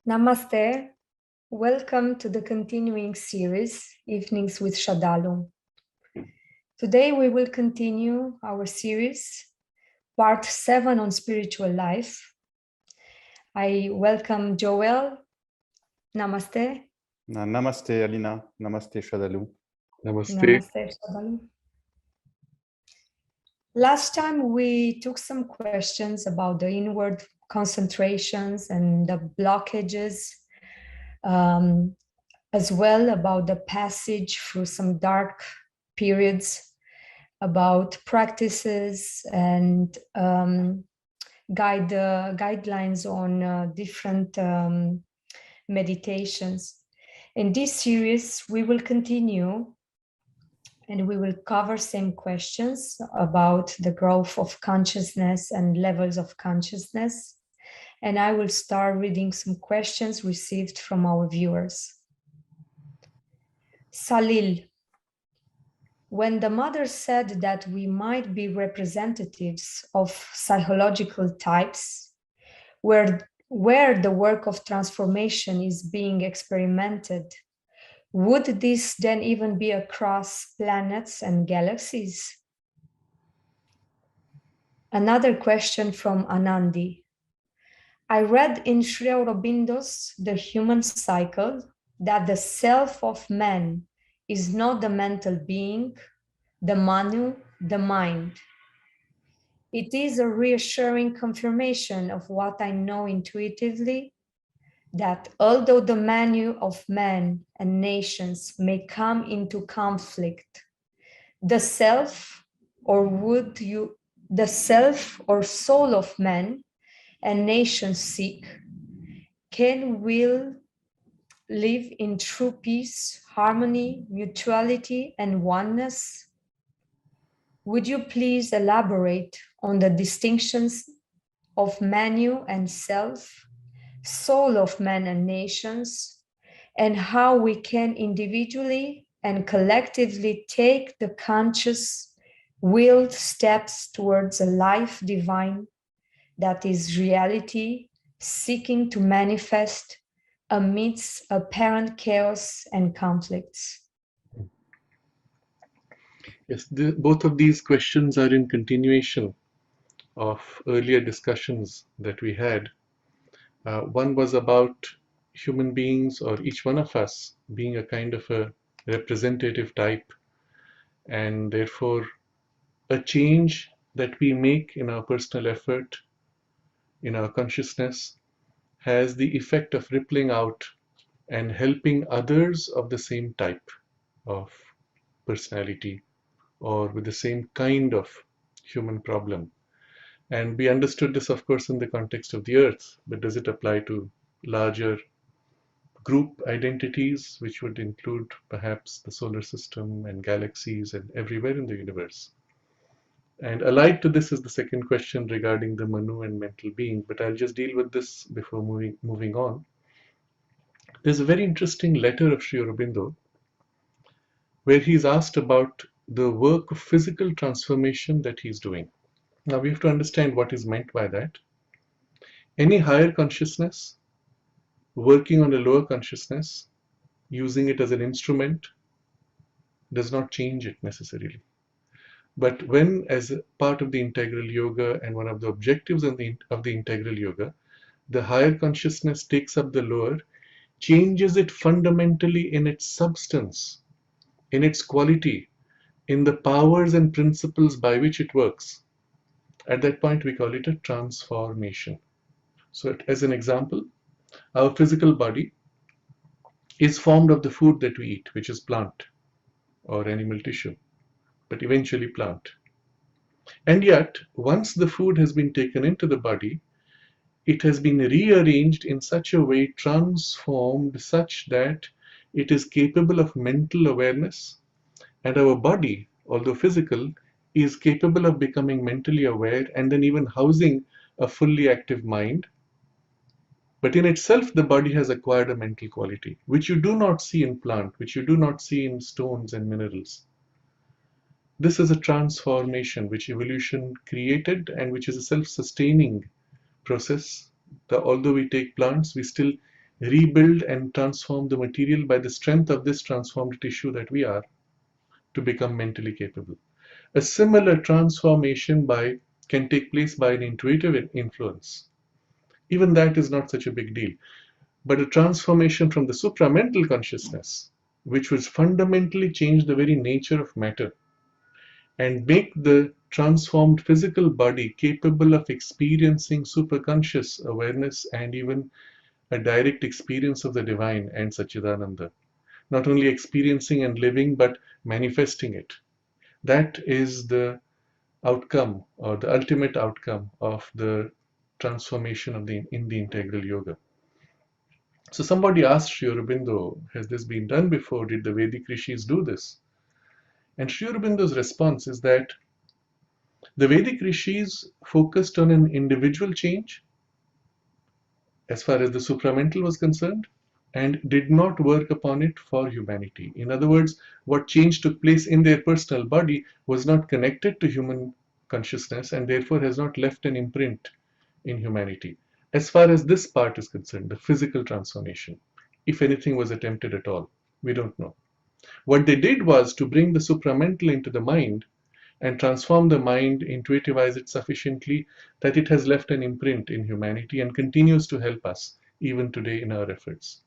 Namaste. Welcome to the continuing series, Evenings with Sraddhalu. Today we will continue our series, part 7 on spiritual life. I welcome Joel. Namaste. Namaste, Alina. Namaste, Sraddhalu. Namaste. Namaste, Sraddhalu. Last time we took some questions about the inward concentrations and the blockages, as well about the passage through some dark periods, about practices and guidelines on different meditations. In this series, we will continue and we will cover same questions about the growth of consciousness and levels of consciousness. And I will start reading some questions received from our viewers. Salil, when the mother said that we might be representatives of psychological types, where the work of transformation is being experimented, would this then even be across planets and galaxies? Another question from Anandi. I read in Sri Aurobindo's The Human Cycle that the self of man is not the mental being, the manu, the mind. It is a reassuring confirmation of what I know intuitively, that although the manu of man and nations may come into conflict, the self or soul of man and nation seek will live in true peace, harmony, mutuality, and oneness. Would you please elaborate on the distinctions of manu and self, soul of man and nations, and how we can individually and collectively take the conscious, willed steps towards a life divine that is reality, seeking to manifest amidst apparent chaos and conflicts? Yes, both of these questions are in continuation of earlier discussions that we had. One was about human beings, or each one of us being a kind of a representative type, and therefore a change that we make in our personal effort, in our consciousness, has the effect of rippling out and helping others of the same type of personality or with the same kind of human problem. And we understood this, of course, in the context of the Earth, but does it apply to larger group identities, which would include perhaps the solar system and galaxies and everywhere in the universe? And allied to this is the second question regarding the Manu and mental being, but I'll just deal with this before moving on. There's a very interesting letter of Sri Aurobindo where he's asked about the work of physical transformation that he's doing. Now we have to understand what is meant by that. Any higher consciousness working on a lower consciousness, using it as an instrument, does not change it necessarily. But when, as a part of the integral yoga and one of the objectives of the integral yoga, the higher consciousness takes up the lower, changes it fundamentally in its substance, in its quality, in the powers and principles by which it works. At that point, we call it a transformation. So, as an example, our physical body is formed of the food that we eat, which is plant or animal tissue, but eventually plant. And yet, once the food has been taken into the body, it has been rearranged in such a way, transformed such that it is capable of mental awareness, and our body, although physical, is capable of becoming mentally aware and then even housing a fully active mind. But in itself, the body has acquired a mental quality, which you do not see in plant, which you do not see in stones and minerals. This is a transformation which evolution created and which is a self-sustaining process. Although we take plants, we still rebuild and transform the material by the strength of this transformed tissue that we are to become mentally capable. A similar transformation can take place by an intuitive influence. Even that is not such a big deal. But a transformation from the supramental consciousness, which would fundamentally change the very nature of matter and make the transformed physical body capable of experiencing superconscious awareness and even a direct experience of the divine and Satchidananda. Not only experiencing and living, but manifesting it. That is the outcome or the ultimate outcome of the transformation in the integral yoga. So somebody asked Sri Aurobindo, has this been done before? Did the Vedic rishis do this? And Sri Aurobindo's response is that the Vedic rishis focused on an individual change as far as the supramental was concerned and did not work upon it for humanity. In other words, what change took place in their personal body was not connected to human consciousness and therefore has not left an imprint in humanity. As far as this part is concerned, the physical transformation, if anything was attempted at all, we don't know. What they did was to bring the supramental into the mind and transform the mind, intuitivize it sufficiently that it has left an imprint in humanity and continues to help us even today in our efforts.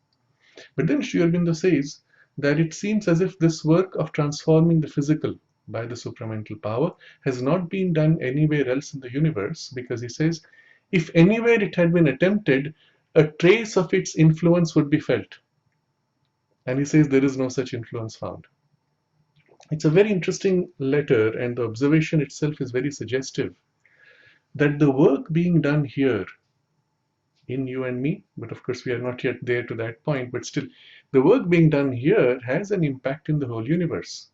But then Sri Aurobindo says that it seems as if this work of transforming the physical by the supramental power has not been done anywhere else in the universe, because he says if anywhere it had been attempted, a trace of its influence would be felt. And he says there is no such influence found. It's a very interesting letter, and the observation itself is very suggestive that the work being done here in you and me, but of course we are not yet there to that point, but still, the work being done here has an impact in the whole universe.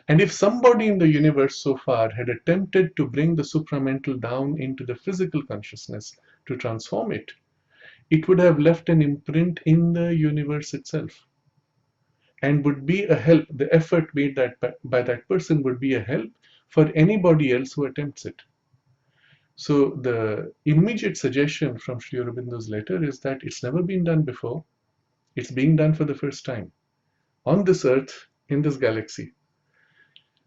And if somebody in the universe so far had attempted to bring the supramental down into the physical consciousness to transform it, it would have left an imprint in the universe itself and would be a help. The effort made by that person would be a help for anybody else who attempts it. So the immediate suggestion from Sri Aurobindo's letter is that it's never been done before. It's being done for the first time on this earth, in this galaxy.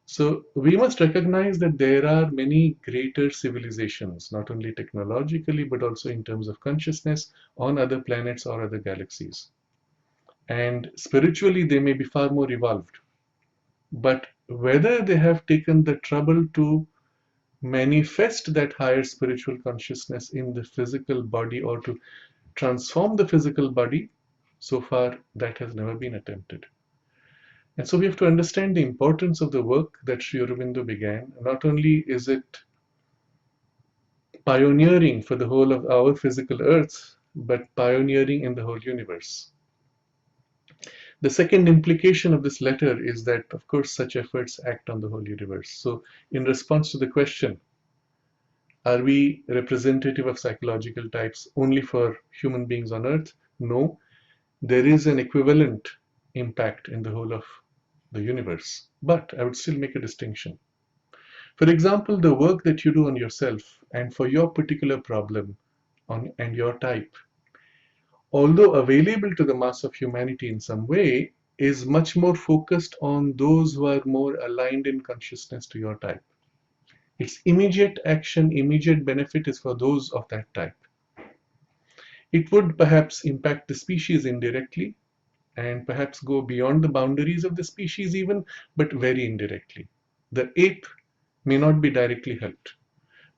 So we must recognize that there are many greater civilizations, not only technologically, but also in terms of consciousness on other planets or other galaxies. And spiritually, they may be far more evolved. But whether they have taken the trouble to manifest that higher spiritual consciousness in the physical body or to transform the physical body, so far that has never been attempted. And so we have to understand the importance of the work that Sri Aurobindo began. Not only is it pioneering for the whole of our physical earth, but pioneering in the whole universe. The second implication of this letter is that, of course, such efforts act on the whole universe. So in response to the question, are we representative of psychological types only for human beings on earth? No, there is an equivalent impact in the whole of the universe. But I would still make a distinction. For example, the work that you do on yourself and for your particular problem and your type, although available to the mass of humanity in some way, is much more focused on those who are more aligned in consciousness to your type. Its immediate action, immediate benefit is for those of that type. It would perhaps impact the species indirectly and perhaps go beyond the boundaries of the species even, but very indirectly. The ape may not be directly helped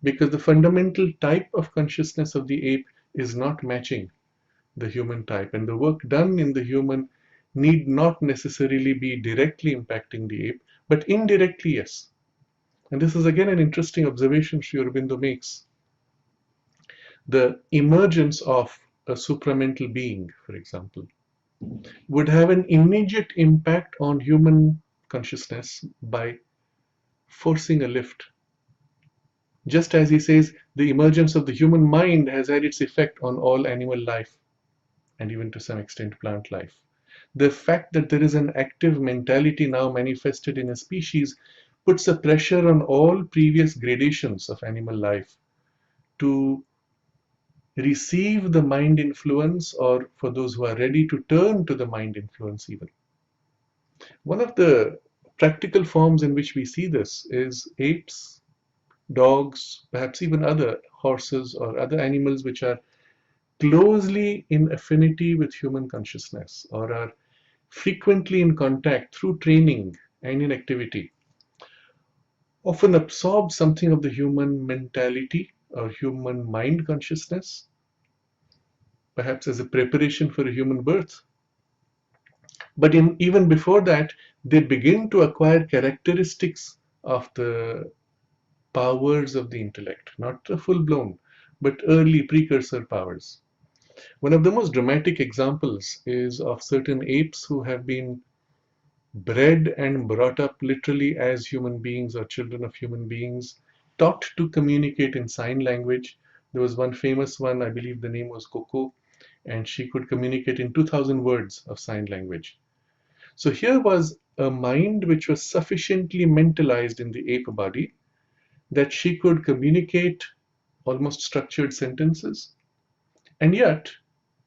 because the fundamental type of consciousness of the ape is not matching the human type, and the work done in the human need not necessarily be directly impacting the ape, but indirectly, yes. And this is again an interesting observation Sri Aurobindo makes. The emergence of a supramental being, for example, would have an immediate impact on human consciousness by forcing a lift. Just as he says, the emergence of the human mind has had its effect on all animal life and even to some extent plant life. The fact that there is an active mentality now manifested in a species puts a pressure on all previous gradations of animal life to receive the mind influence, or for those who are ready to turn to the mind influence even. One of the practical forms in which we see this is apes, dogs, perhaps even other horses or other animals which are closely in affinity with human consciousness or are frequently in contact through training and in activity, often absorb something of the human mentality or human mind consciousness, perhaps as a preparation for a human birth. But even before that, they begin to acquire characteristics of the powers of the intellect, not the full blown, but early precursor powers. One of the most dramatic examples is of certain apes who have been bred and brought up literally as human beings or children of human beings, taught to communicate in sign language. There was one famous one, I believe the name was Coco, and she could communicate in 2000 words of sign language. So here was a mind which was sufficiently mentalized in the ape body that she could communicate almost structured sentences, and yet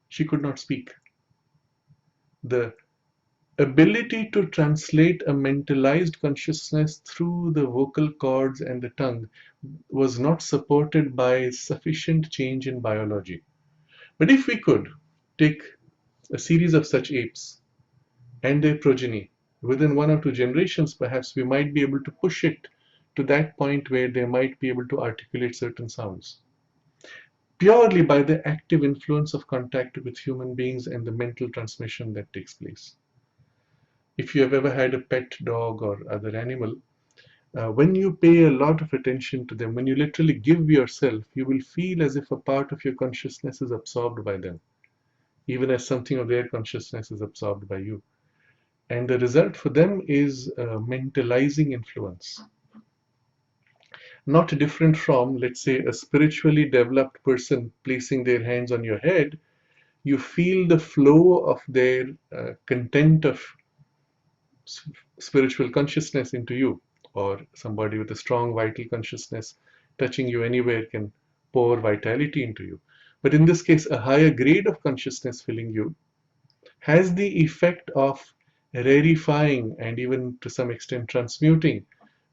she could not speak. The ability to translate a mentalized consciousness through the vocal cords and the tongue was not supported by sufficient change in biology. But if we could take a series of such apes and their progeny, within 1 or 2 generations, perhaps we might be able to push it to that point where they might be able to articulate certain sounds, purely by the active influence of contact with human beings and the mental transmission that takes place. If you have ever had a pet dog or other animal, when you pay a lot of attention to them, when you literally give yourself, you will feel as if a part of your consciousness is absorbed by them, even as something of their consciousness is absorbed by you. And the result for them is a mentalizing influence, not different from, let's say, a spiritually developed person placing their hands on your head. You feel the flow of their content of spiritual consciousness into you, or somebody with a strong vital consciousness touching you anywhere can pour vitality into you. But in this case, a higher grade of consciousness filling you has the effect of rarefying and even to some extent transmuting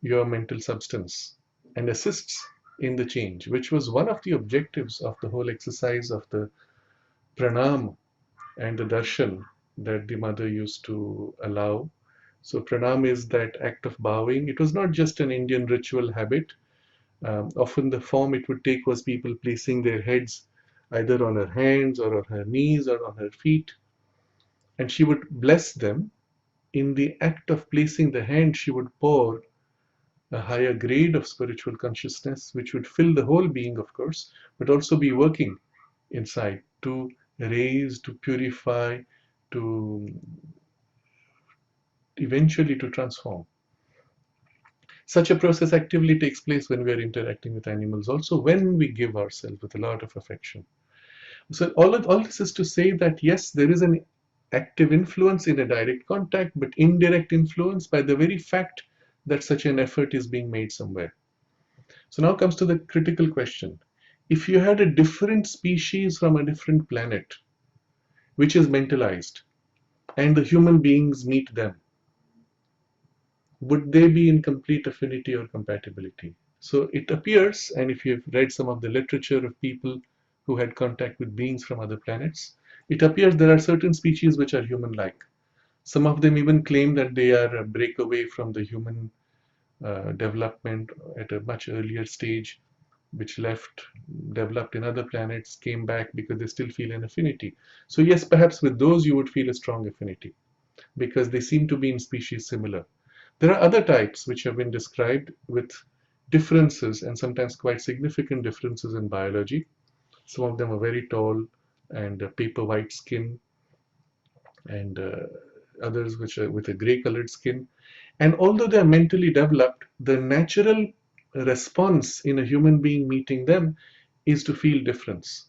your mental substance and assists in the change, which was one of the objectives of the whole exercise of the pranam and the darshan that the mother used to allow. So pranam is that act of bowing. It was not just an Indian ritual habit. Often the form it would take was people placing their heads either on her hands or on her knees or on her feet, and she would bless them. In the act of placing the hand, she would pour a higher grade of spiritual consciousness, which would fill the whole being, of course, but also be working inside to raise, to purify, to eventually to transform. Such a process actively takes place when we are interacting with animals, also when we give ourselves with a lot of affection. So all this is to say that yes, there is an active influence in a direct contact, but indirect influence by the very fact that such an effort is being made somewhere. So now comes to the critical question. If you had a different species from a different planet, which is mentalized, and the human beings meet them, would they be in complete affinity or compatibility? So it appears, and if you've read some of the literature of people who had contact with beings from other planets, it appears there are certain species which are human-like. Some of them even claim that they are a breakaway from the human development at a much earlier stage, which left, developed in other planets, came back because they still feel an affinity. So yes, perhaps with those you would feel a strong affinity because they seem to be in species similar. There are other types which have been described with differences and sometimes quite significant differences in biology. Some of them are very tall and paper white skin, and others which are with a gray colored skin. And although they are mentally developed, the natural response in a human being meeting them is to feel difference.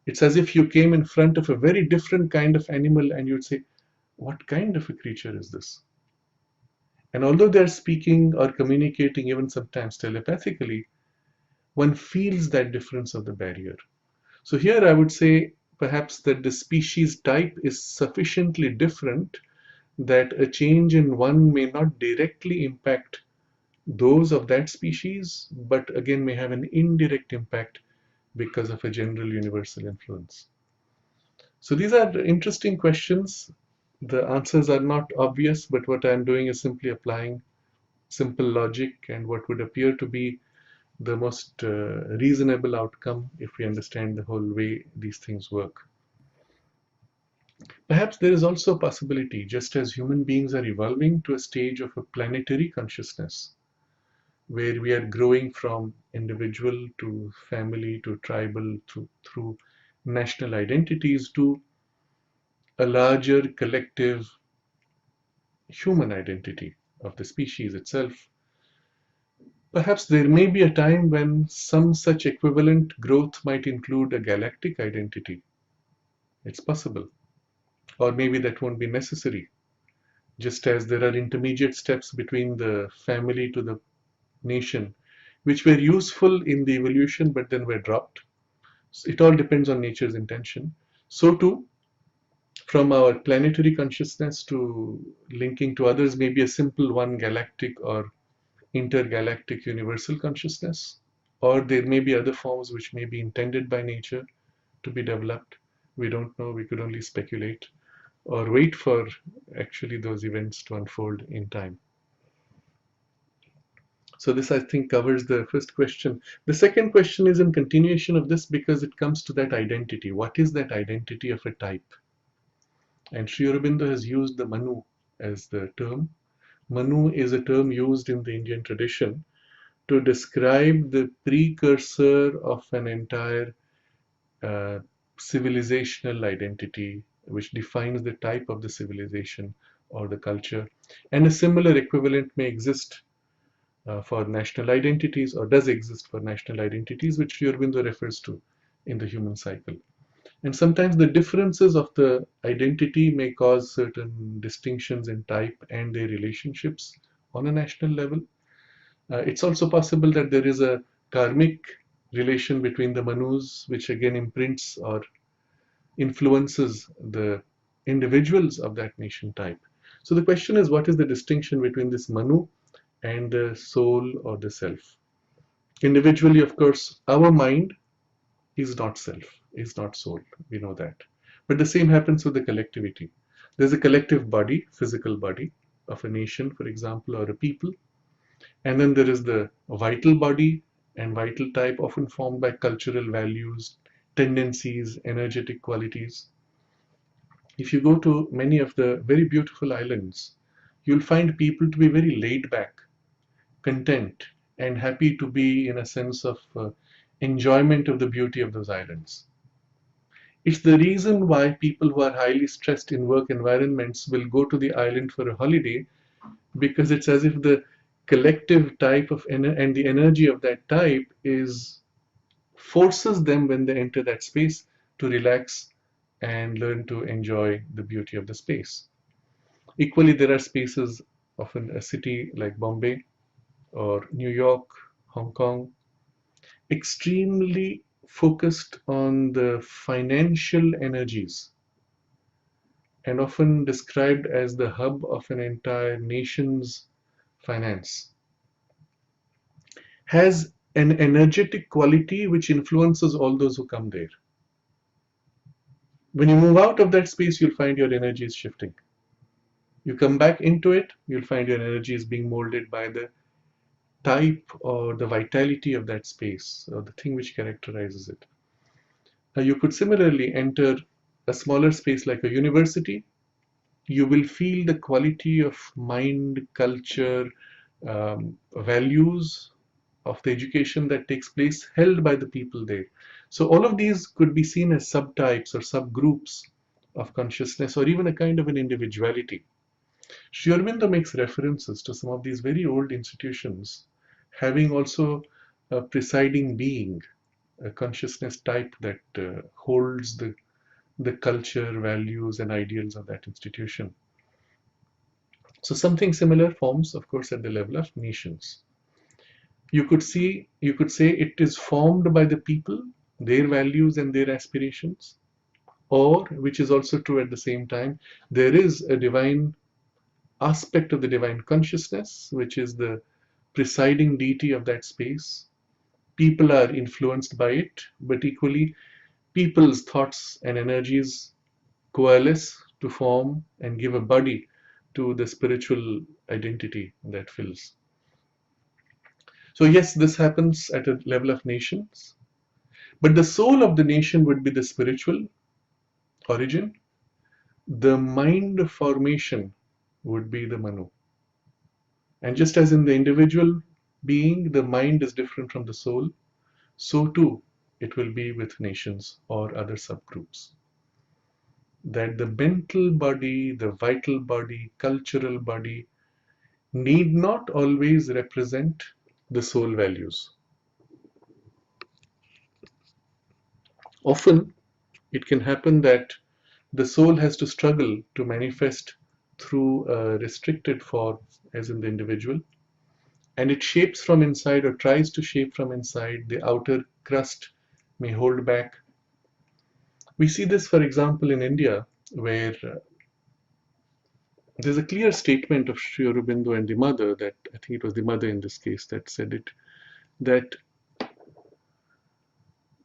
It's as if you came in front of a very different kind of animal and you'd say, what kind of a creature is this? And although they're speaking or communicating, even sometimes telepathically, one feels that difference of the barrier. So here I would say perhaps that the species type is sufficiently different that a change in one may not directly impact those of that species, but again may have an indirect impact because of a general universal influence. So these are interesting questions. The answers are not obvious, but what I'm doing is simply applying simple logic and what would appear to be the most reasonable outcome if we understand the whole way these things work. Perhaps there is also a possibility, just as human beings are evolving to a stage of a planetary consciousness, where we are growing from individual to family to tribal through national identities to a larger collective human identity of the species itself. Perhaps there may be a time when some such equivalent growth might include a galactic identity. It's possible. Or maybe that won't be necessary, just as there are intermediate steps between the family to the nation, which were useful in the evolution but then were dropped. So it all depends on nature's intention. So too, from our planetary consciousness to linking to others, maybe a simple one galactic or intergalactic universal consciousness, or there may be other forms which may be intended by nature to be developed. We don't know, we could only speculate or wait for actually those events to unfold in time. So this, I think, covers the first question. The second question is in continuation of this because it comes to that identity. What is that identity of a type? And Sri Aurobindo has used the Manu as the term. Manu is a term used in the Indian tradition to describe the precursor of an entire civilizational identity, which defines the type of the civilization or the culture. And a similar equivalent may exist for national identities, or does exist for national identities, which Sri Aurobindo refers to in the human cycle. And sometimes the differences of the identity may cause certain distinctions in type and their relationships on a national level. It's also possible that there is a karmic relation between the Manus, which again imprints or influences the individuals of that nation type. So the question is, what is the distinction between this Manu and the soul or the self? Individually, of course, our mind is not self, is not soul. We know that. But the same happens with the collectivity. There's a collective body, physical body of a nation, for example, or a people. And then there is the vital body and vital type, often formed by cultural values, tendencies, energetic qualities. If you go to many of the very beautiful islands, you'll find people to be very laid back, content, and happy to be in a sense of enjoyment of the beauty of those islands. It's the reason why people who are highly stressed in work environments will go to the island for a holiday, because it's as if the collective type of and the energy of that type is forces them when they enter that space to relax and learn to enjoy the beauty of the space. Equally, there are spaces, often a city like Bombay or New York, Hong Kong, extremely focused on the financial energies and often described as the hub of an entire nation's finance, has an energetic quality which influences all those who come there. When you move out of that space, you'll find your energy is shifting. You come back into it, you'll find your energy is being molded by the type or the vitality of that space, or the thing which characterizes it. Now, you could similarly enter a smaller space like a university. You will feel the quality of mind, culture, values of the education that takes place held by the people there. So all of these could be seen as subtypes or subgroups of consciousness, or even a kind of an individuality. Sri Aurobindo makes references to some of these very old institutions having also a presiding being, a consciousness type that holds the culture, values, and ideals of that institution. So something similar forms, of course, at the level of nations. You could say it is formed by the people, their values and their aspirations, or, which is also true at the same time, there is a divine aspect of the divine consciousness, which is the presiding deity of that space. People are influenced by it, but equally, people's thoughts and energies coalesce to form and give a body to the spiritual identity that fills. So, yes, this happens at a level of nations, but the soul of the nation would be the spiritual origin. The mind formation would be the Manu. And just as in the individual being, the mind is different from the soul, so too it will be with nations or other subgroups. That the mental body, the vital body, cultural body need not always represent the soul values. Often it can happen that the soul has to struggle to manifest through a restricted form, as in the individual, and it shapes from inside or tries to shape from inside. The outer crust may hold back. We see this, for example, in India, where there's a clear statement of Sri Aurobindo and the mother, that I think it was the mother in this case that said it, that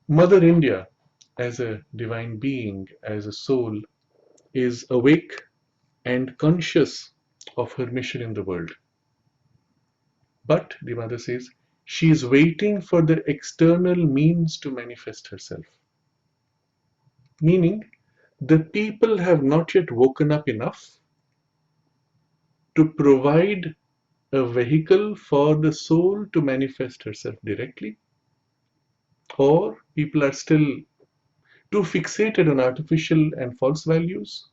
Mother India, as a divine being, as a soul, is awake and conscious of her mission in the world. But, the mother says, she is waiting for the external means to manifest herself. Meaning, the people have not yet woken up enough to provide a vehicle for the soul to manifest herself directly, or people are still too fixated on artificial and false values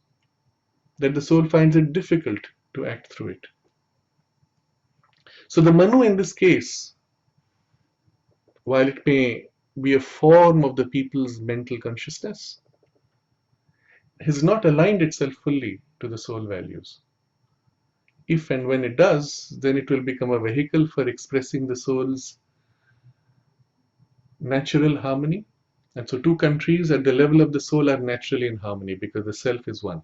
that the soul finds it difficult to act through it. So the Manu in this case, while it may be a form of the people's mental consciousness, has not aligned itself fully to the soul values. If and when it does, then it will become a vehicle for expressing the soul's natural harmony. And so two countries at the level of the soul are naturally in harmony because the self is one.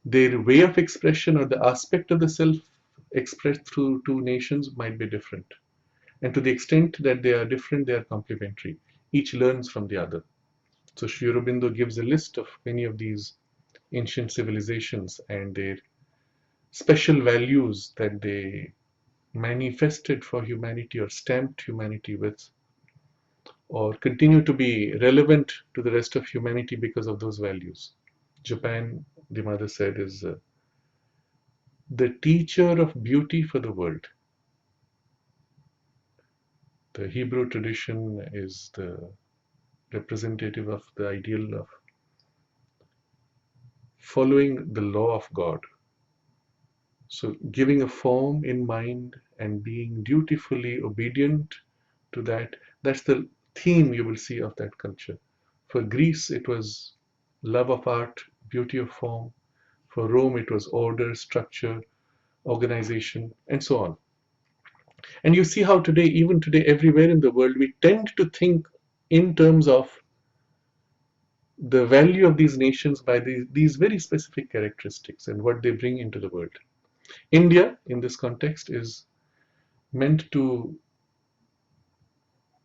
Their way of expression or the aspect of the self expressed through two nations might be different. And to the extent that they are different, they are complementary. Each learns from the other. So Sri Aurobindo gives a list of many of these ancient civilizations and their special values that they manifested for humanity or stamped humanity with, or continue to be relevant to the rest of humanity because of those values. Japan, the mother said, is the teacher of beauty for the world. The Hebrew tradition is the representative of the ideal of following the law of God. So giving a form in mind and being dutifully obedient to that, that's the theme you will see of that culture. For Greece, it was love of art, beauty of form. For Rome, it was order, structure, organization, and so on. And you see how today, even today, everywhere in the world, we tend to think in terms of the value of these nations by these very specific characteristics and what they bring into the world. India, in this context, is meant to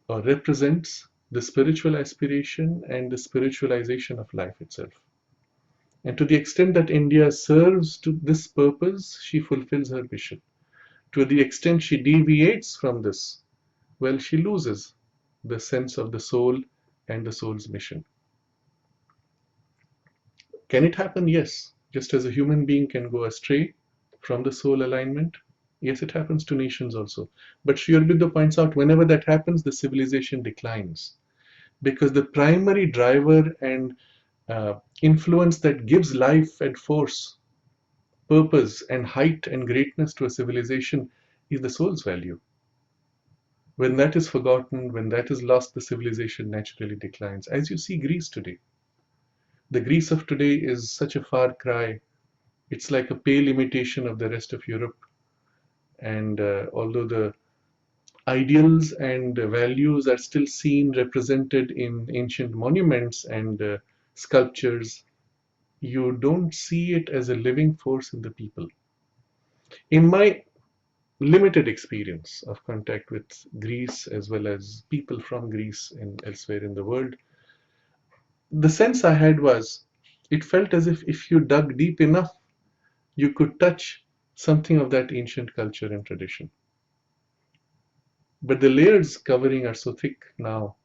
or represents the spiritual aspiration and the spiritualization of life itself. And to the extent that India serves to this purpose, she fulfills her mission. To the extent she deviates from this, well, she loses the sense of the soul and the soul's mission. Can it happen? Yes. Just as a human being can go astray from the soul alignment, yes, it happens to nations also. But Sri Aurobindo points out whenever that happens, the civilization declines. Because the primary driver and influence that gives life and force, purpose and height and greatness to a civilization is the soul's value. When that is forgotten, when that is lost, the civilization naturally declines. As you see Greece today. The Greece of today is such a far cry. It's like a pale imitation of the rest of Europe. And although the ideals and values are still seen represented in ancient monuments and sculptures, you don't see it as a living force in the people. In my limited experience of contact with Greece as well as people from Greece and elsewhere in the world, the sense I had was it felt as if you dug deep enough, you could touch something of that ancient culture and tradition. But the layers covering are so thick now,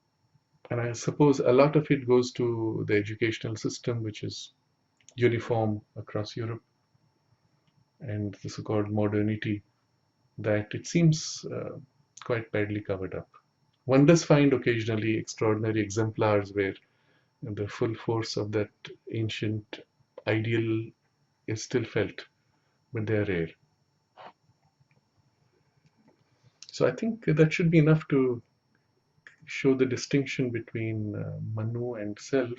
and I suppose a lot of it goes to the educational system, which is uniform across Europe, and the so-called modernity, that it seems quite badly covered up. One does find occasionally extraordinary exemplars where the full force of that ancient ideal is still felt, but they're rare. So I think that should be enough to show the distinction between Manu and self.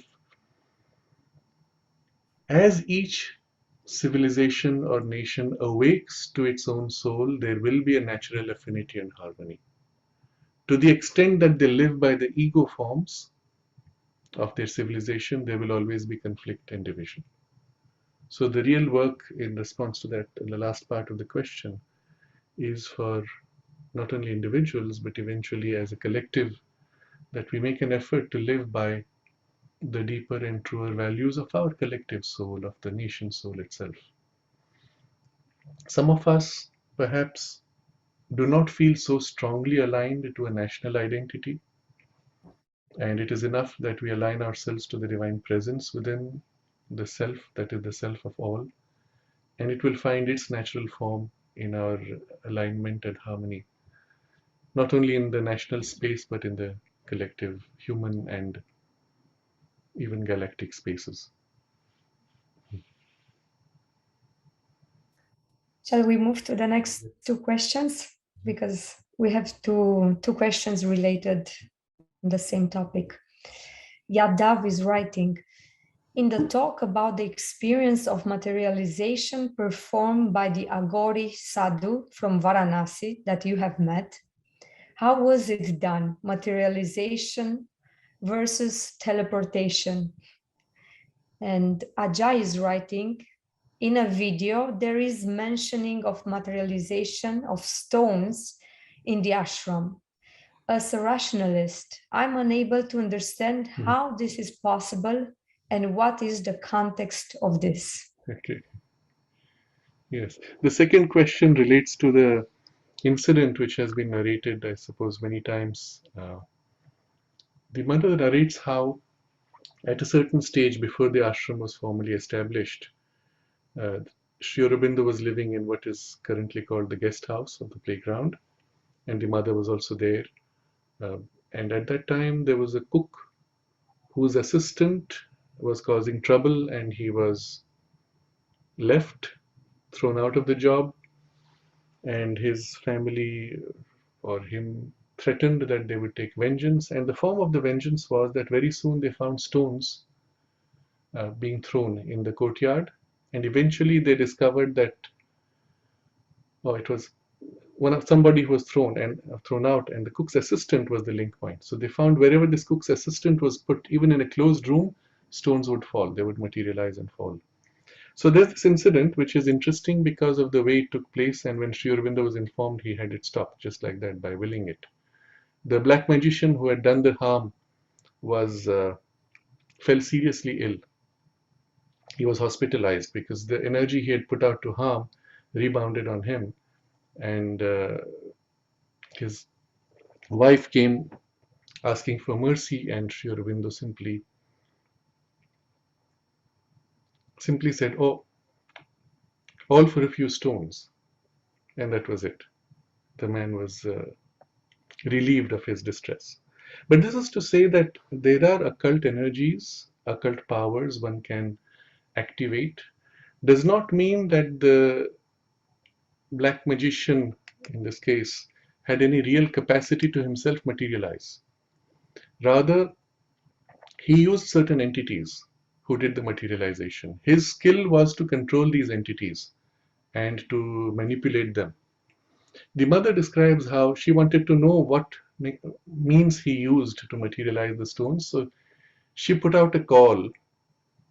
As each civilization or nation awakes to its own soul, there will be a natural affinity and harmony. To the extent that they live by the ego forms of their civilization, there will always be conflict and division. So the real work in response to that, in the last part of the question, is for not only individuals, but eventually as a collective, that we make an effort to live by the deeper and truer values of our collective soul, of the nation soul itself. Some of us perhaps do not feel so strongly aligned to a national identity, and it is enough that we align ourselves to the divine presence within the self, that is the self of all, and it will find its natural form in our alignment and harmony, not only in the national space, but in the collective human and even galactic spaces. Shall we move to the next two questions? Because we have two questions related on the same topic. Yadav is writing, in the talk about the experience of materialization performed by the Agori Sadhu from Varanasi that you have met, how was it done? Materialization versus teleportation. And Ajay is writing, in a video, there is mentioning of materialization of stones in the ashram. As a rationalist, I'm unable to understand how this is possible and what is the context of this. Okay. Yes. The second question relates to the incident which has been narrated, I suppose, many times. The mother narrates how, at a certain stage before the ashram was formally established, uh, Sri Aurobindo was living in what is currently called the guest house of the playground, and the mother was also there. Uh, and at that time, there was a cook whose assistant was causing trouble, and he was left, thrown out of the job, and his family or him threatened that they would take vengeance. And the form of the vengeance was that very soon they found stones being thrown in the courtyard, and eventually they discovered that it was one of somebody who was thrown out, and the cook's assistant was the link point. So they found wherever this cook's assistant was put, even in a closed room, stones would fall, they would materialize and fall. So there's this incident which is interesting because of the way it took place, and when Sri Aurobindo was informed, he had it stopped just like that by willing it. The black magician who had done the harm was fell seriously ill. He was hospitalized because the energy he had put out to harm rebounded on him, and his wife came asking for mercy, and Sri Aurobindo simply said, "Oh, all for a few stones," and that was it. The man was relieved of his distress. But this is to say that there are occult energies, occult powers one can activate. Does not mean that the black magician, in this case, had any real capacity to himself materialize. Rather, he used certain entities who did the materialization. His skill was to control these entities and to manipulate them. The mother describes how she wanted to know what means he used to materialize the stones. So she put out a call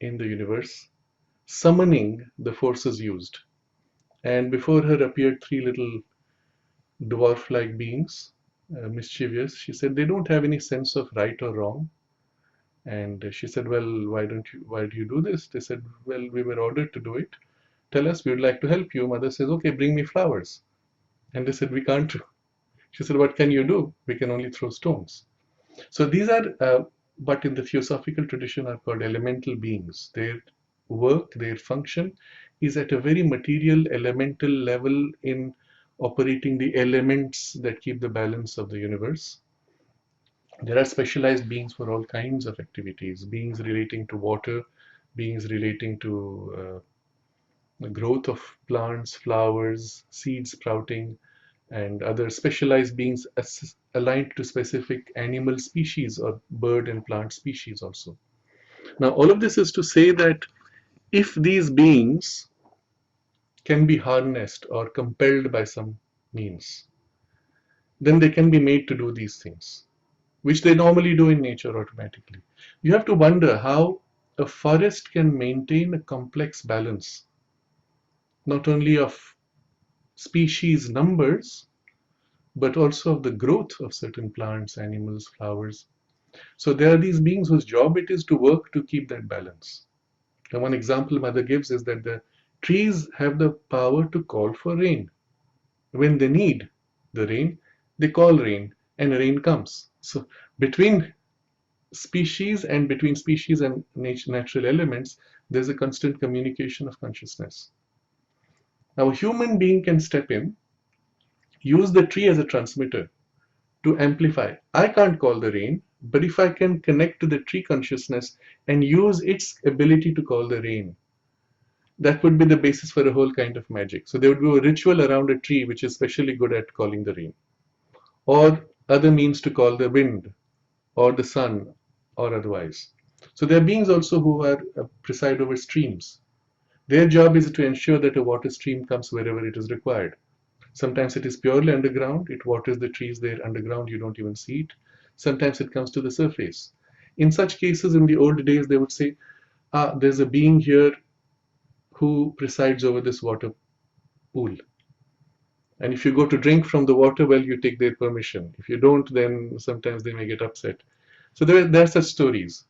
in the universe, summoning the forces used. And before her appeared three little dwarf-like beings, mischievous. She said they don't have any sense of right or wrong. And she said, well, why do you do this? They said, well, we were ordered to do it. Tell us, we would like to help you. Mother says, okay, bring me flowers. And they said, we can't. She said, what can you do? We can only throw stones. So these are what in the theosophical tradition are called elemental beings. Their work, their function is at a very material, elemental level in operating the elements that keep the balance of the universe. There are specialized beings for all kinds of activities, beings relating to water, beings relating to the growth of plants, flowers, seeds sprouting, and other specialized beings aligned to specific animal species or bird and plant species also. Now, all of this is to say that if these beings can be harnessed or compelled by some means, then they can be made to do these things, which they normally do in nature automatically. You have to wonder how a forest can maintain a complex balance, not only of species numbers, but also of the growth of certain plants, animals, flowers. So there are these beings whose job it is to work to keep that balance. And one example Mother gives is that the trees have the power to call for rain. When they need the rain, they call rain and rain comes. So between species and natural elements, there's a constant communication of consciousness. Now a human being can step in, use the tree as a transmitter to amplify. I can't call the rain, but if I can connect to the tree consciousness and use its ability to call the rain, that would be the basis for a whole kind of magic. So there would be a ritual around a tree which is especially good at calling the rain, or other means to call the wind, or the sun, or otherwise. So there are beings also who are preside over streams. Their job is to ensure that a water stream comes wherever it is required. Sometimes it is purely underground, it waters the trees there underground, you don't even see it. Sometimes it comes to the surface. In such cases, in the old days, they would say, there's a being here who presides over this water pool. And if you go to drink from the water well, you take their permission. If you don't, then sometimes they may get upset. So there are such stories.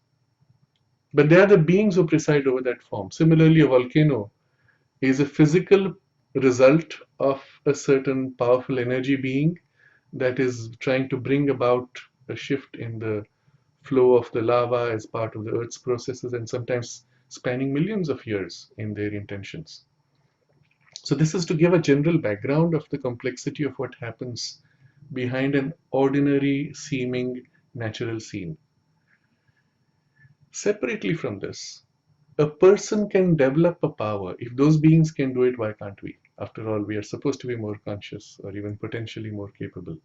But they are the beings who preside over that form. Similarly, a volcano is a physical result of a certain powerful energy being that is trying to bring about a shift in the flow of the lava as part of the Earth's processes, and sometimes spanning millions of years in their intentions. So this is to give a general background of the complexity of what happens behind an ordinary seeming natural scene. Separately from this, a person can develop a power. If those beings can do it, why can't we? After all, we are supposed to be more conscious or even potentially more capable.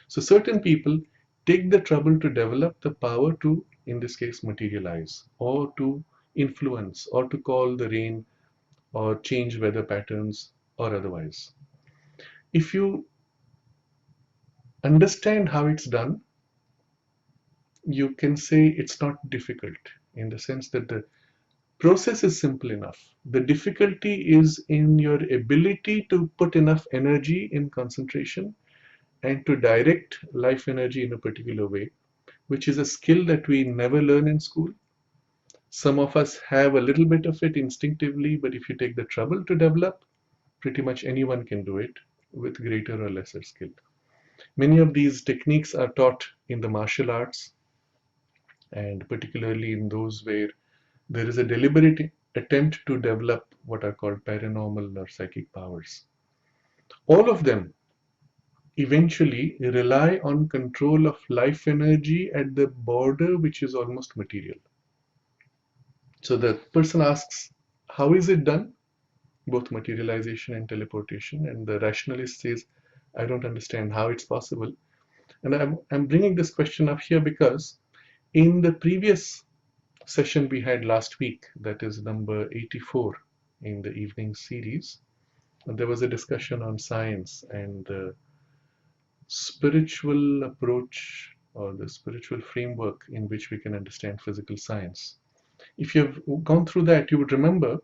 So certain people take the trouble to develop the power to, in this case, materialize or to influence or to call the rain or change weather patterns or otherwise. If you understand how it's done, you can say it's not difficult in the sense that the process is simple enough. The difficulty is in your ability to put enough energy in concentration and to direct life energy in a particular way, which is a skill that we never learn in school. Some of us have a little bit of it instinctively, but if you take the trouble to develop, pretty much anyone can do it with greater or lesser skill. Many of these techniques are taught in the martial arts, and particularly in those where there is a deliberate attempt to develop what are called paranormal or psychic powers. All of them eventually rely on control of life energy at the border, which is almost material. So the person asks, how is it done? Both materialization and teleportation. And the rationalist says, I don't understand how it's possible. And I'm bringing this question up here because in the previous session we had last week, that is number 84 in the evening series, there was a discussion on science and the spiritual approach or the spiritual framework in which we can understand physical science. If you've gone through that, you would remember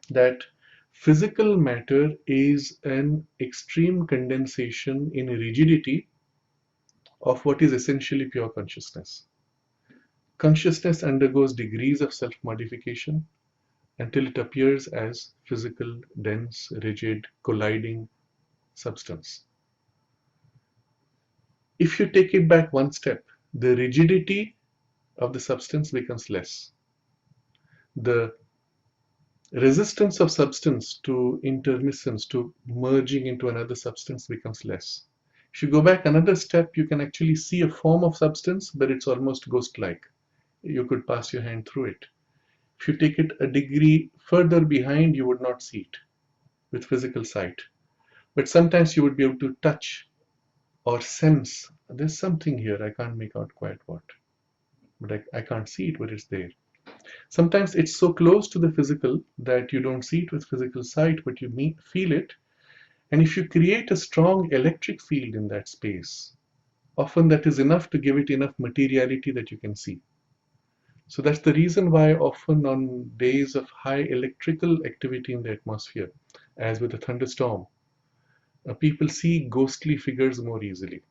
that physical matter is an extreme condensation in rigidity of what is essentially pure consciousness. Consciousness undergoes degrees of self-modification until it appears as physical, dense, rigid, colliding substance. If you take it back one step, the rigidity of the substance becomes less. The resistance of substance to intermiscence, to merging into another substance becomes less. If you go back another step, you can actually see a form of substance, but it's almost ghost-like. You could pass your hand through it. If you take it a degree further behind, you would not see it with physical sight. But sometimes you would be able to touch or sense, there's something here, I can't make out quite what. But I can't see it, but it's there. Sometimes it's so close to the physical that you don't see it with physical sight, but you feel it. And if you create a strong electric field in that space, often that is enough to give it enough materiality that you can see. So that's the reason why often on days of high electrical activity in the atmosphere, as with a thunderstorm, people see ghostly figures more easily.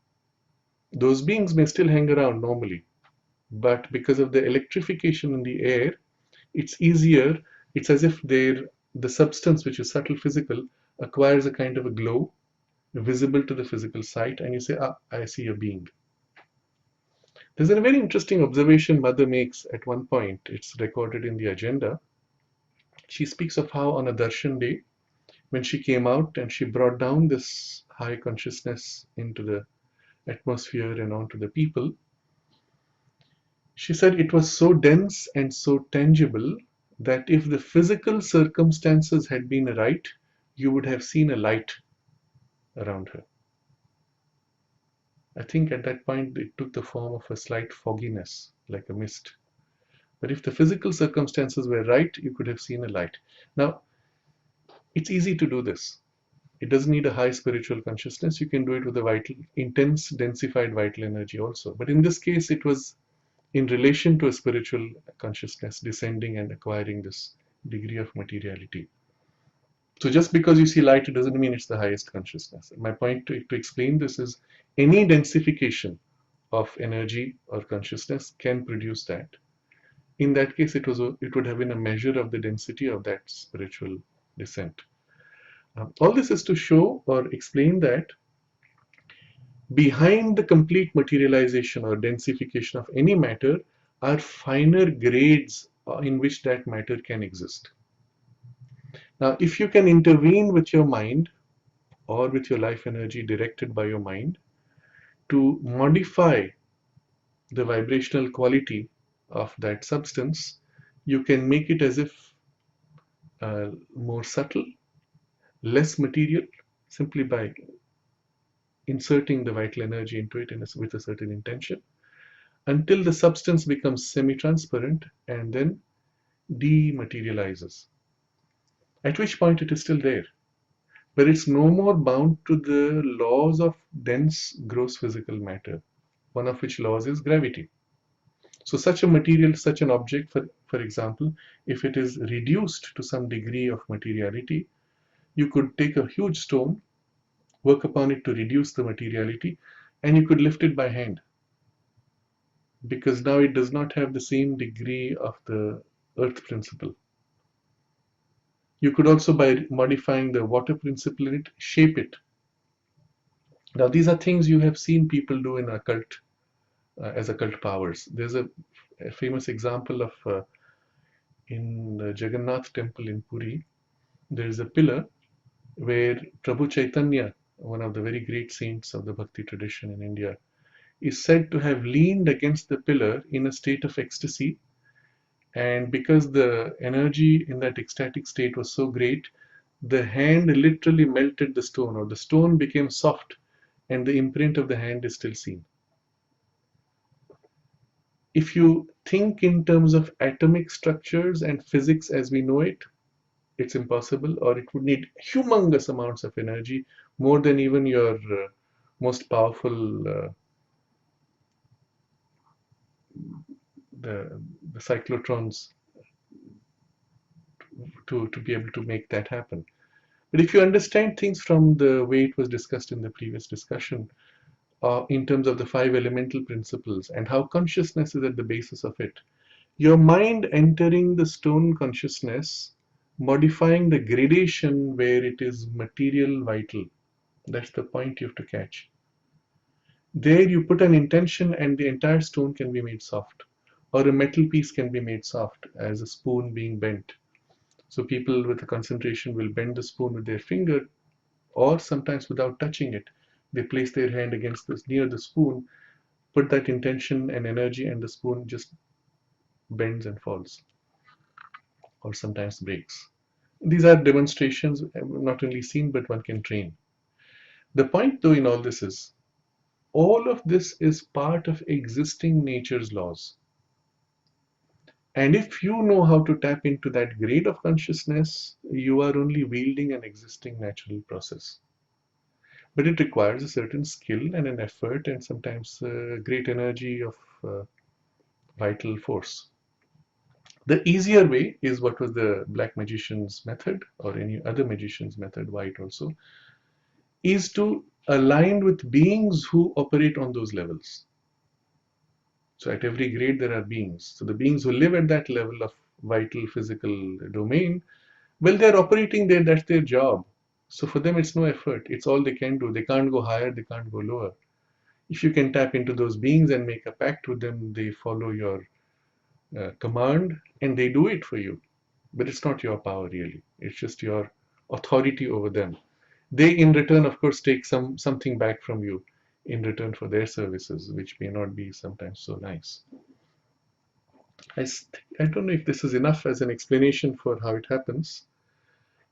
Those beings may still hang around normally, but because of the electrification in the air, it's easier. It's as if the substance, which is subtle physical, acquires a kind of a glow visible to the physical sight, and you say, ah, I see a being. There's a very interesting observation Mother makes at one point. It's recorded in the agenda. She speaks of how on a darshan day, when she came out and she brought down this high consciousness into the atmosphere and onto the people, she said it was so dense and so tangible that if the physical circumstances had been right, you would have seen a light around her. I think at that point it took the form of a slight fogginess, like a mist. But if the physical circumstances were right, you could have seen a light. Now, it's easy to do this. It doesn't need a high spiritual consciousness. You can do it with a vital, intense, densified vital energy also. But in this case, it was in relation to a spiritual consciousness descending and acquiring this degree of materiality. So just because you see light, it doesn't mean it's the highest consciousness. My point to explain this is any densification of energy or consciousness can produce that. In that case, it would have been a measure of the density of that spiritual descent. All this is to show or explain that behind the complete materialization or densification of any matter are finer grades in which that matter can exist. Now, if you can intervene with your mind or with your life energy directed by your mind to modify the vibrational quality of that substance, you can make it as if more subtle, less material, simply by inserting the vital energy into it with a certain intention, until the substance becomes semi-transparent and then dematerializes, at which point it is still there, but it's no more bound to the laws of dense gross physical matter, one of which laws is gravity. So such a material, such an object, for example, if it is reduced to some degree of materiality, you could take a huge stone, work upon it to reduce the materiality, and you could lift it by hand, because now it does not have the same degree of the earth principle. You could also, by modifying the water principle in it, shape it. Now these are things you have seen people do in occult, as occult powers. There's a famous example of in the Jagannath temple in Puri, there is a pillar where Prabhu Chaitanya, one of the very great saints of the Bhakti tradition in India, is said to have leaned against the pillar in a state of ecstasy. And because the energy in that ecstatic state was so great, the hand literally melted the stone, or the stone became soft, and the imprint of the hand is still seen. If you think in terms of atomic structures and physics as we know it, it's impossible, or it would need humongous amounts of energy, more than even your most powerful the cyclotrons to be able to make that happen. But if you understand things from the way it was discussed in the previous discussion, in terms of the 5 elemental principles and how consciousness is at the basis of it, your mind entering the stone consciousness, modifying the gradation where it is material vital. That's the point you have to catch. There you put an intention and the entire stone can be made soft, or a metal piece can be made soft as a spoon being bent. So people with a concentration will bend the spoon with their finger, or sometimes without touching it. They place their hand against this near the spoon, put that intention and energy, and the spoon just bends and falls, or sometimes breaks. These are demonstrations, not only seen, but one can train. The point, though, in all this is, all of this is part of existing nature's laws. And if you know how to tap into that grade of consciousness, you are only wielding an existing natural process. But it requires a certain skill and an effort, and sometimes great energy of vital force. The easier way is what was the black magician's method, or any other magician's method, white also, is to align with beings who operate on those levels. So at every grade there are beings. So the beings who live at that level of vital physical domain, well, they're operating there, that's their job. So for them it's no effort, it's all they can do. They can't go higher, they can't go lower. If you can tap into those beings and make a pact with them, they follow your command and they do it for you. But it's not your power really, it's just your authority over them. They in return, of course, take something back from you in return for their services, which may not be sometimes so nice. I don't know if this is enough as an explanation for how it happens.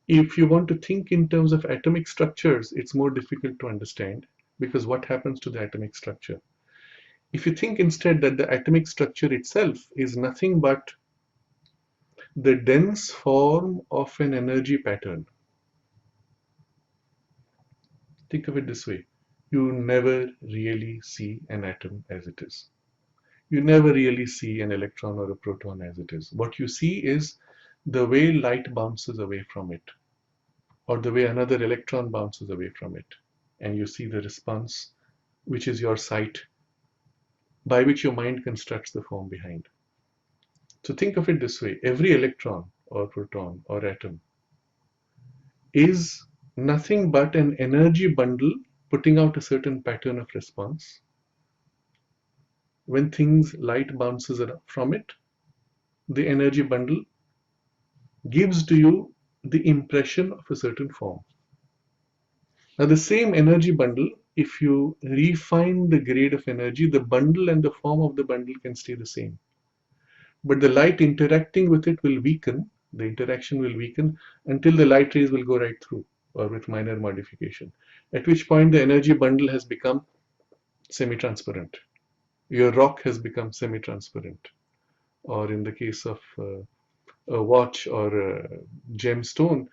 If you want to think in terms of atomic structures, it's more difficult to understand, because what happens to the atomic structure? If you think instead that the atomic structure itself is nothing but the dense form of an energy pattern, think of it this way. You never really see an atom as it is. You never really see an electron or a proton as it is. What you see is the way light bounces away from it, or the way another electron bounces away from it. And you see the response, which is your sight, by which your mind constructs the form behind. So think of it this way. Every electron or proton or atom is nothing but an energy bundle putting out a certain pattern of response. When light bounces from it, the energy bundle gives to you the impression of a certain form. Now the same energy bundle, if you refine the grade of energy, the bundle and the form of the bundle can stay the same. But the light interacting with it will weaken, the interaction will weaken until the light rays will go right through, or with minor modification, at which point the energy bundle has become semi-transparent. Your rock has become semi-transparent. Or in the case of a watch or a gemstone,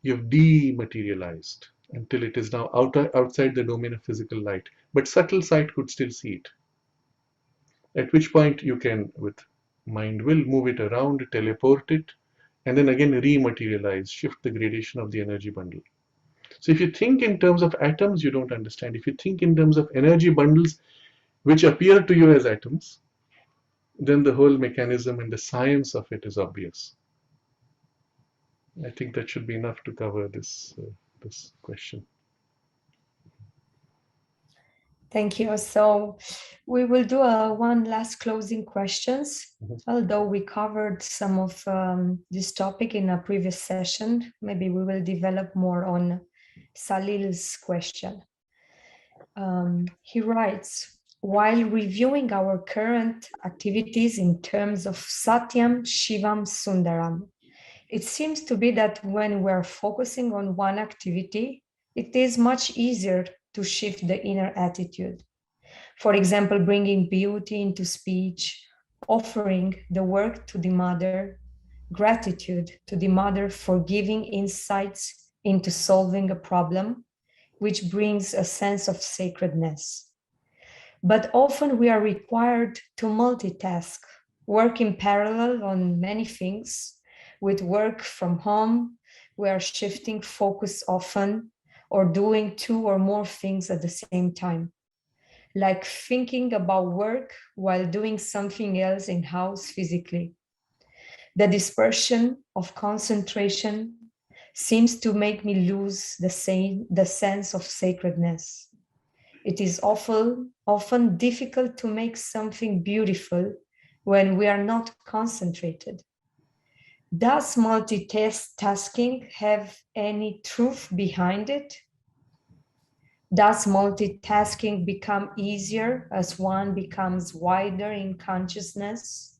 you've dematerialized until it is now outside the domain of physical light. But subtle sight could still see it. At which point you can, with mind will, move it around, teleport it, and then again rematerialize, shift the gradation of the energy bundle. So if you think in terms of atoms, you don't understand. If you think in terms of energy bundles, which appear to you as atoms, then the whole mechanism and the science of it is obvious. I think that should be enough to cover this question. Thank you. So we will do one last closing questions. Although we covered some of this topic in a previous session, maybe we will develop more on Salil's question. He writes, while reviewing our current activities in terms of Satyam, Shivam, Sundaram, it seems to be that when we're focusing on one activity, it is much easier to shift the inner attitude. For example, bringing beauty into speech, offering the work to the mother, gratitude to the mother for giving insights into solving a problem, which brings a sense of sacredness. But often we are required to multitask, work in parallel on many things. With work from home, we are shifting focus often or doing two or more things at the same time, like thinking about work while doing something else in house physically. The dispersion of concentration seems to make me lose the sense of sacredness. It is often difficult to make something beautiful when we are not concentrated. Does multitasking have any truth behind it? Does multitasking become easier as one becomes wider in consciousness?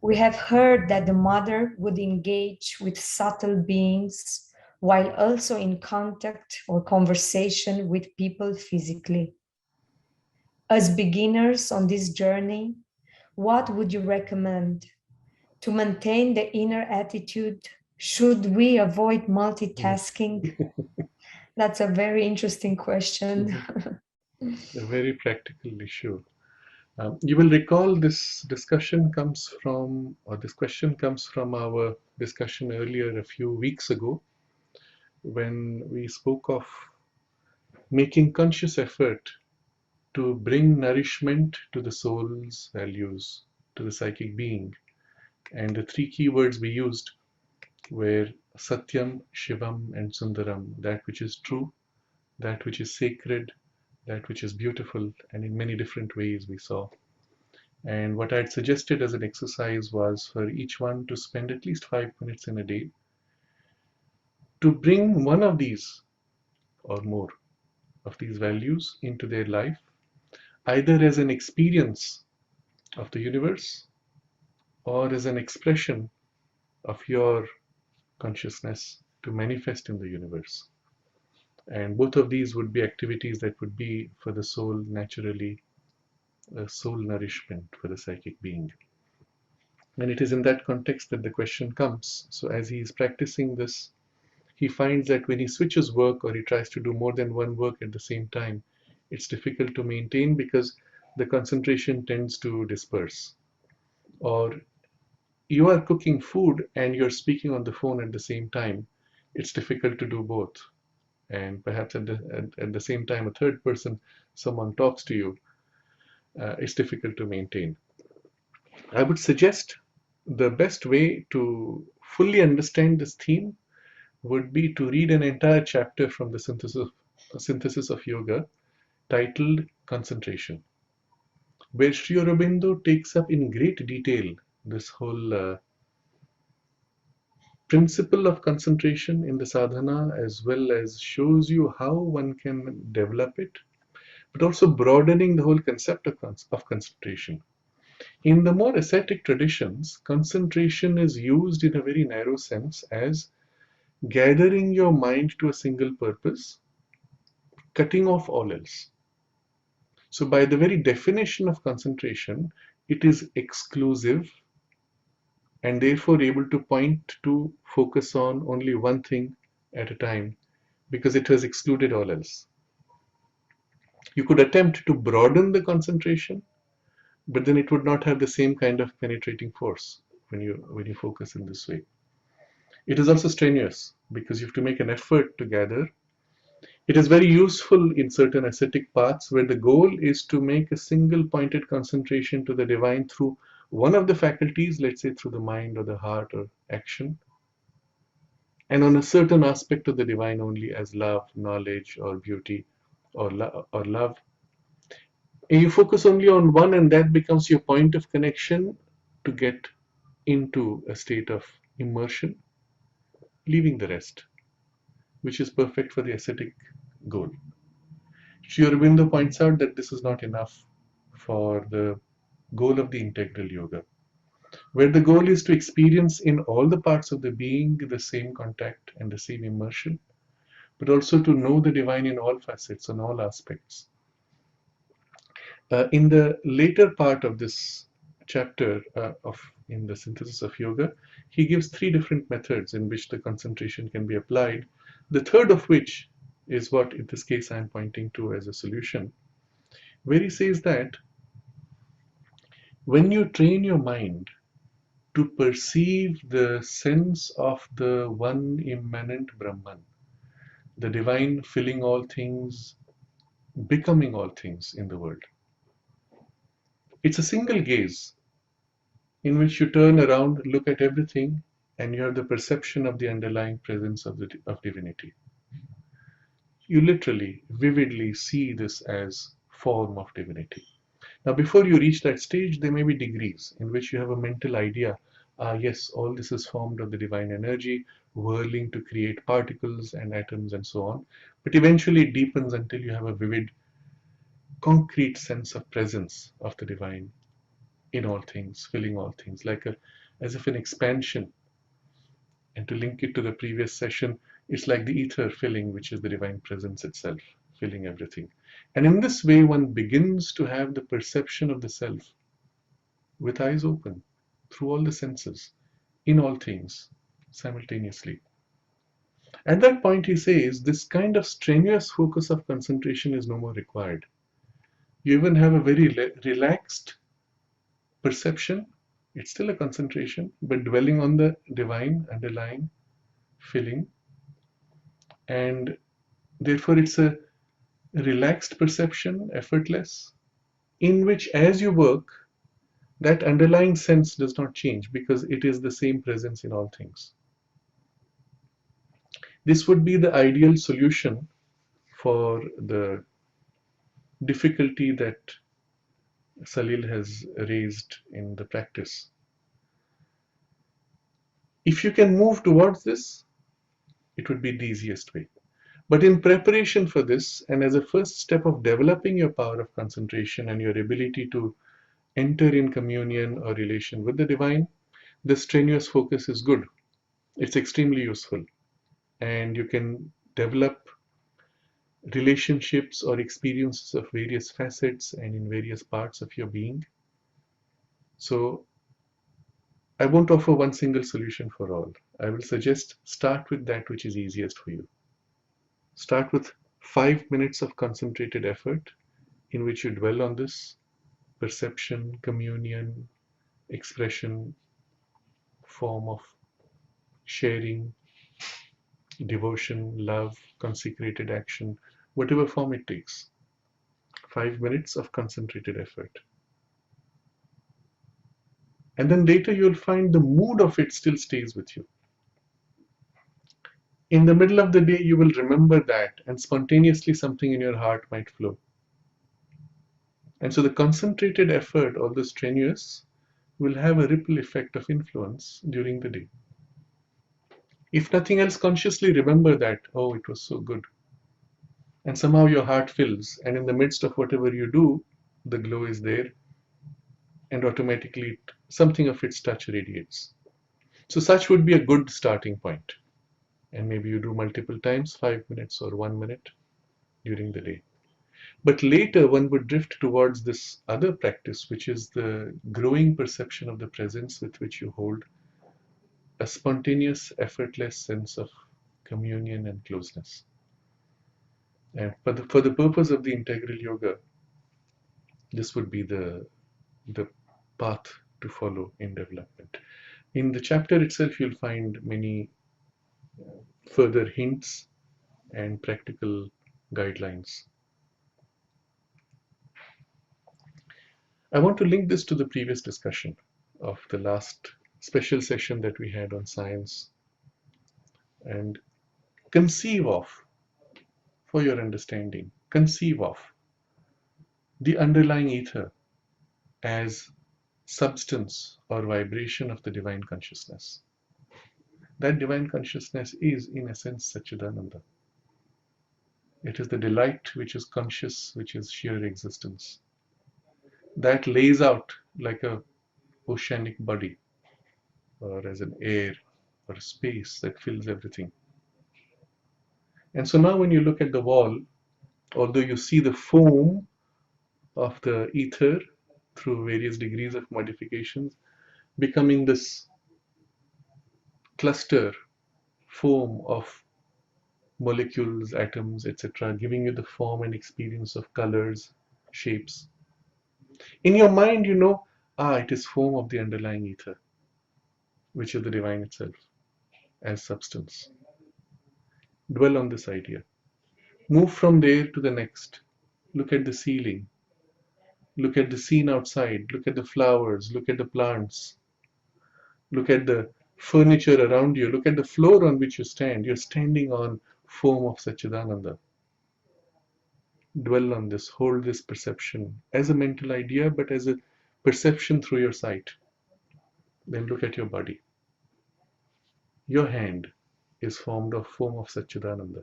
We have heard that the mother would engage with subtle beings while also in contact or conversation with people physically. As beginners on this journey, what would you recommend to maintain the inner attitude? Should we avoid multitasking? That's a very interesting question. A very practical issue. You will recall this discussion comes from, or this question comes from our discussion earlier a few weeks ago when we spoke of making conscious effort to bring nourishment to the soul's values, to the psychic being. And the three keywords we used were Satyam, Shivam, and Sundaram, that which is true, that which is sacred, that which is beautiful, and in many different ways we saw. And what I had suggested as an exercise was for each one to spend at least 5 minutes in a day to bring one of these or more of these values into their life, either as an experience of the universe or as an expression of your consciousness to manifest in the universe. And both of these would be activities that would be for the soul naturally a soul nourishment for the psychic being. And it is in that context that the question comes. So as he is practicing this, he finds that when he switches work or he tries to do more than one work at the same time, it's difficult to maintain because the concentration tends to disperse. Or you are cooking food and you're speaking on the phone at the same time, it's difficult to do both. And perhaps at the same time, a third person, someone talks to you, it's difficult to maintain. I would suggest the best way to fully understand this theme would be to read an entire chapter from the synthesis of yoga titled Concentration, where Sri Aurobindo takes up in great detail this whole principle of concentration in the sadhana, as well as shows you how one can develop it, but also broadening the whole concept of concentration. In the more ascetic traditions, concentration is used in a very narrow sense as gathering your mind to a single purpose, cutting off all else. So by the very definition of concentration, it is exclusive and therefore able to point to focus on only one thing at a time because it has excluded all else. You could attempt to broaden the concentration, but then it would not have the same kind of penetrating force when you focus in this way. It is also strenuous because you have to make an effort to gather. It is very useful in certain ascetic paths where the goal is to make a single pointed concentration to the divine through one of the faculties, let's say through the mind or the heart or action, and on a certain aspect of the divine only as love, knowledge, or beauty, or love. And you focus only on one, and that becomes your point of connection to get into a state of immersion, leaving the rest, which is perfect for the ascetic goal. Sri Aurobindo points out that this is not enough for the goal of the integral yoga, where the goal is to experience in all the parts of the being the same contact and the same immersion, but also to know the divine in all facets and all aspects. In the later part of this chapter of in the Synthesis of Yoga, he gives 3 different methods in which the concentration can be applied, the third of which is what in this case I'm pointing to as a solution, where he says that when you train your mind to perceive the sense of the one immanent Brahman, the divine filling all things, becoming all things in the world. It's a single gaze in which you turn around, look at everything, and you have the perception of the underlying presence of divinity. You literally, vividly see this as form of divinity. Now, before you reach that stage, there may be degrees in which you have a mental idea. Yes, all this is formed of the divine energy, whirling to create particles and atoms and so on. But eventually it deepens until you have a vivid, concrete sense of presence of the divine in all things, filling all things, as if an expansion. And to link it to the previous session, it's like the ether filling, which is the divine presence itself, filling everything. And in this way, one begins to have the perception of the self with eyes open, through all the senses, in all things, simultaneously. At that point, he says, this kind of strenuous focus of concentration is no more required. You even have a very relaxed perception. It's still a concentration, but dwelling on the divine underlying feeling. And therefore, it's a relaxed perception, effortless, in which as you work, that underlying sense does not change because it is the same presence in all things. This would be the ideal solution for the difficulty that Salil has raised in the practice. If you can move towards this, it would be the easiest way. But in preparation for this, and as a first step of developing your power of concentration and your ability to enter in communion or relation with the divine, the strenuous focus is good. It's extremely useful. And you can develop relationships or experiences of various facets and in various parts of your being. So I won't offer one single solution for all. I will suggest start with that which is easiest for you. Start with 5 minutes of concentrated effort in which you dwell on this perception, communion, expression, form of sharing, devotion, love, consecrated action, whatever form it takes. 5 minutes of concentrated effort. And then later you'll find the mood of it still stays with you. In the middle of the day, you will remember that, and spontaneously something in your heart might flow. And so the concentrated effort, although strenuous, will have a ripple effect of influence during the day. If nothing else, consciously remember that, oh, it was so good. And somehow your heart fills, and in the midst of whatever you do, the glow is there, and automatically something of its touch radiates. So such would be a good starting point. And maybe you do multiple times, 5 minutes or 1 minute during the day. But later one would drift towards this other practice, which is the growing perception of the presence with which you hold a spontaneous, effortless sense of communion and closeness. And for the purpose of the integral yoga, this would be the path to follow in development. In the chapter itself, you'll find many further hints and practical guidelines. I want to link this to the previous discussion of the last special session that we had on science, and conceive of, for your understanding, conceive of the underlying ether as substance or vibration of the divine consciousness. That divine consciousness is, in essence, Satchidananda. It is the delight which is conscious, which is sheer existence. That lays out like a oceanic body, or as an air or space that fills everything. And so now when you look at the wall, although you see the foam of the ether through various degrees of modifications, becoming this cluster form of molecules, atoms, etc., giving you the form and experience of colors, shapes. In your mind, you know, it is form of the underlying ether, which is the divine itself as substance. Dwell on this idea. Move from there to the next. Look at the ceiling. Look at the scene outside. Look at the flowers. Look at the plants. Look at the furniture around you. Look at the floor on which you stand. You're standing on form of Satchidananda. Dwell on this. Hold this perception as a mental idea, but as a perception through your sight. Then look at your body. Your hand is formed of form of Satchidananda.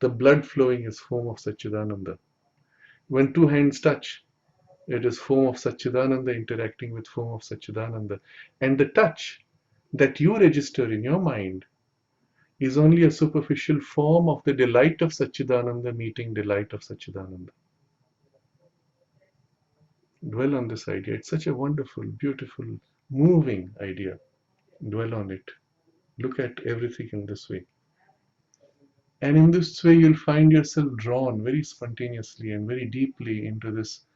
The blood flowing is form of Satchidananda. When two hands touch, it is form of Satchidananda interacting with form of Satchidananda. And the touch that you register in your mind is only a superficial form of the delight of Satchidananda meeting delight of Satchidananda. Dwell on this idea. It's such a wonderful, beautiful, moving idea. Dwell on it. Look at everything in this way. And in this way, you'll find yourself drawn very spontaneously and very deeply into this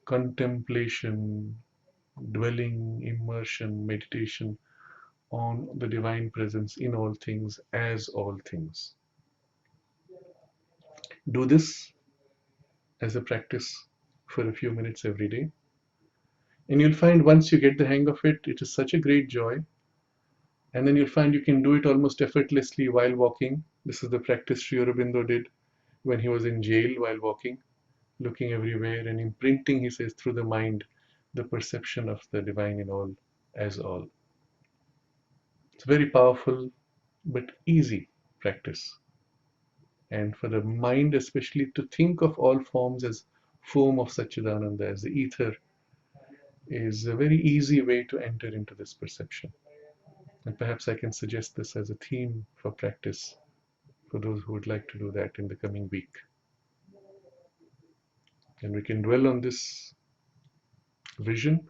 contemplation, dwelling, immersion, meditation on the divine presence in all things, as all things. Do this as a practice for a few minutes every day. And you'll find once you get the hang of it, it is such a great joy. And then you'll find you can do it almost effortlessly while walking. This is the practice Sri Aurobindo did when he was in jail while walking, looking everywhere and imprinting, he says, through the mind, the perception of the divine in all, as all. It's very powerful, but easy practice. And for the mind, especially, to think of all forms as form of Satchidananda, as the ether, is a very easy way to enter into this perception. And perhaps I can suggest this as a theme for practice for those who would like to do that in the coming week. And we can dwell on this vision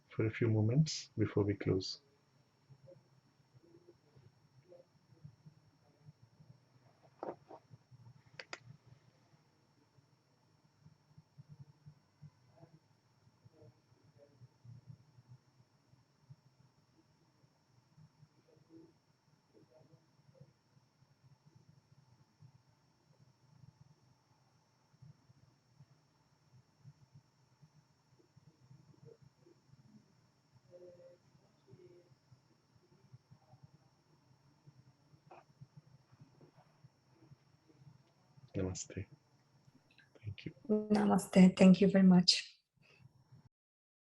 for a few moments before we close. Namaste. Thank you. Namaste. Thank you very much.